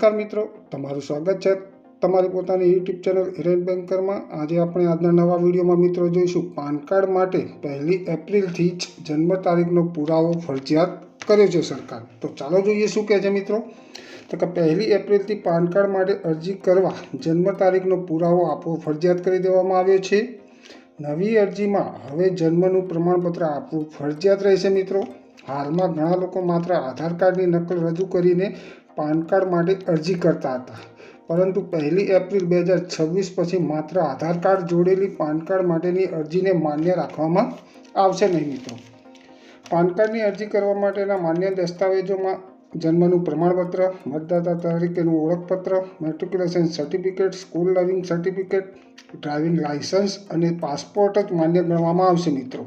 નમસ્કાર મિત્રો, તમારું સ્વાગત છે તમારી પોતાની યુટ્યુબ ચેનલ હિરેન બેન્કરમાં। આજે આપણે આજના નવા વિડીયોમાં મિત્રો જોઈશું પાન કાર્ડ માટે 1 એપ્રિલથી જ જન્મ તારીખનો પુરાવો ફરજિયાત કર્યો છે સરકાર। તો ચાલો જોઈએ શું કહે છે મિત્રો। તો કે 1 એપ્રિલથી પાન કાર્ડ માટે અરજી કરવા જન્મ તારીખનો પુરાવો આપવો ફરજિયાત કરી દેવામાં આવ્યો છે। નવી અરજીમાં હવે જન્મનું પ્રમાણપત્ર આપવું ફરજિયાત રહેશે મિત્રો। હાલમાં ઘણા લોકો માત્ર આધાર કાર્ડની નકલ રજૂ કરીને પાન કાર્ડ માટે અરજી કરતા હતા, પરંતુ 1 એપ્રિલ 2026 પછી માત્ર આધાર કાર્ડ જોડેલી પાન કાર્ડ માટેની અરજીને માન્ય રાખવામાં આવશે નહીં મિત્રો। પાન કાર્ડની અરજી કરવા માટેના માન્ય દસ્તાવેજોમાં જન્મનું પ્રમાણપત્ર, મતદાતા તરીકેનું ઓળખપત્ર, matriculation certificate, school learning certificate, driving licence અને પાસપોર્ટ જ માન્ય ગણવામાં આવશે મિત્રો।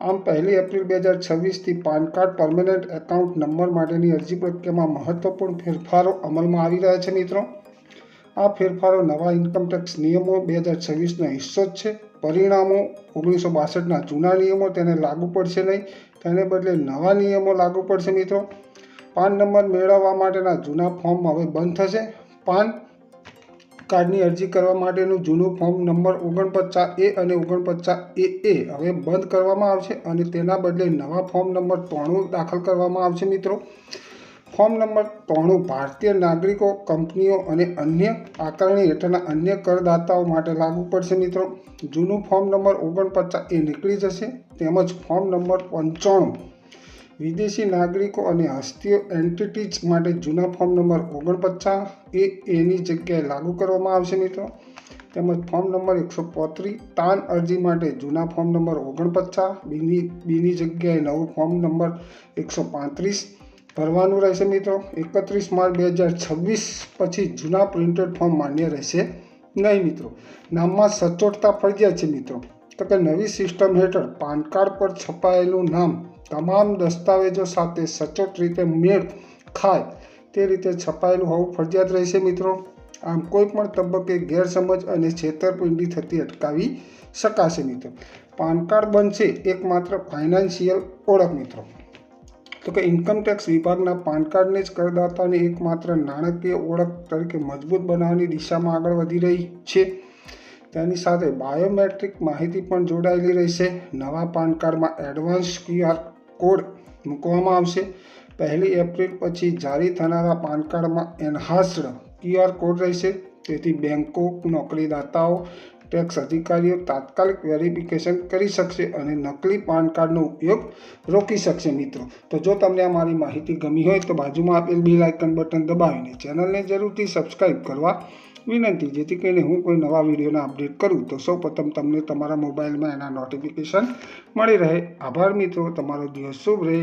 આમ 1 એપ્રિલ 2026થી PAN card permanent account number માટેની અરજી પ્રક્રિયામાં મહત્વપૂર્ણ ફેરફારો અમલમાં આવી રહ્યા છે મિત્રો। આ ફેરફારો નવા ઇન્કમટેક્સ નિયમો 2026નો હિસ્સો જ છે। પરિણામો 1962ના જૂના નિયમો તેને લાગુ પડશે નહીં, તેને બદલે નવા નિયમો લાગુ પડશે મિત્રો। પાન નંબર મેળવવા માટેના જૂના ફોર્મ હવે બંધ થશે। પાન કાર્ડની અરજી કરવા માટેનું જૂનું ફોર્મ નંબર 49A અને 49AA હવે બંધ કરવામાં આવશે અને તેના બદલે નવા ફોર્મ નંબર 93 દાખલ કરવામાં આવશે મિત્રો। ફોર્મ નંબર 93 ભારતીય નાગરિકો, કંપનીઓ અને અન્ય આકારણી હેઠળના અન્ય કરદાતાઓ માટે લાગુ પડશે મિત્રો। જૂનું ફોર્મ નંબર 49A નીકળી જશે, તેમજ ફોર્મ નંબર 95 વિદેશી નાગરિકો અને હસ્તીઓ એન્ટિટીઝ માટે જૂના ફોર્મ નંબર 49AAની જગ્યાએ લાગુ કરવામાં આવશે મિત્રો। તેમજ ફોર્મ નંબર 135 તાન અરજી માટે જૂના ફોર્મ નંબર 49Bની જગ્યાએ નવું ફોર્મ નંબર 135 ભરવાનું રહેશે મિત્રો। 31 માર્ચ 2026 પછી જૂના પ્રિન્ટેડ ફોર્મ માન્ય રહેશે નહીં મિત્રો। નામમાં સચોટતા ફરજિયાત છે મિત્રો। તો કે નવી સિસ્ટમ હેઠળ પાન કાર્ડ પર છપાયેલું નામ તમામ દસ્તાવેજો સાથે સચોટ રીતે મેળ ખાય તે રીતે છપાયેલું હોવું ફરજિયાત રહેશે મિત્રો। આમ કોઈપણ તબક્કે ગેરસમજ અને છેતરપિંડી થતી અટકાવી શકાશે મિત્રો। પાન કાર્ડ બનશે એકમાત્ર ફાઇનાન્શિયલ ઓળખ મિત્રો। તો કે ઇન્કમટેક્સ વિભાગના પાન કાર્ડને જ કરદાતાની એકમાત્ર નાણાકીય ઓળખ તરીકે મજબૂત બનાવવાની દિશામાં આગળ વધી રહી છે। તેની સાથે બાયોમેટ્રિક માહિતી પણ જોડાયેલી રહેશે। નવા પાન કાર્ડમાં એડવાન્સ QR કોડ મૂકવામાં આવશે। 1 એપ્રિલ પછી જારી થનારા પાન કાર્ડમાં એન્હાન્સ્ડ QR કોડ રહેશે, તેથી બેંકો, નોકરીદાતાઓ, ટેક્સ અધિકારીઓ તાત્કાલિક વેરિફિકેશન કરી શકશે અને નકલી પાન કાર્ડનો ઉપયોગ રોકી શકશે મિત્રો। તો જો તમને આ મારી માહિતી ગમી હોય તો બાજુમાં આપેલ બેલ આઇકન બટન દબાવીને ચેનલને જરૂરથી સબસ્ક્રાઈબ કરવા વિનંતી, જેથી કરીને હું કોઈ નવા વિડીયોના અપડેટ કરું તો સૌપ્રથમ તમને તમારા મોબાઈલમાં એના નોટિફિકેશન મળી રહે। આભાર મિત્રો, તમારો દિવસ શુભ રહે।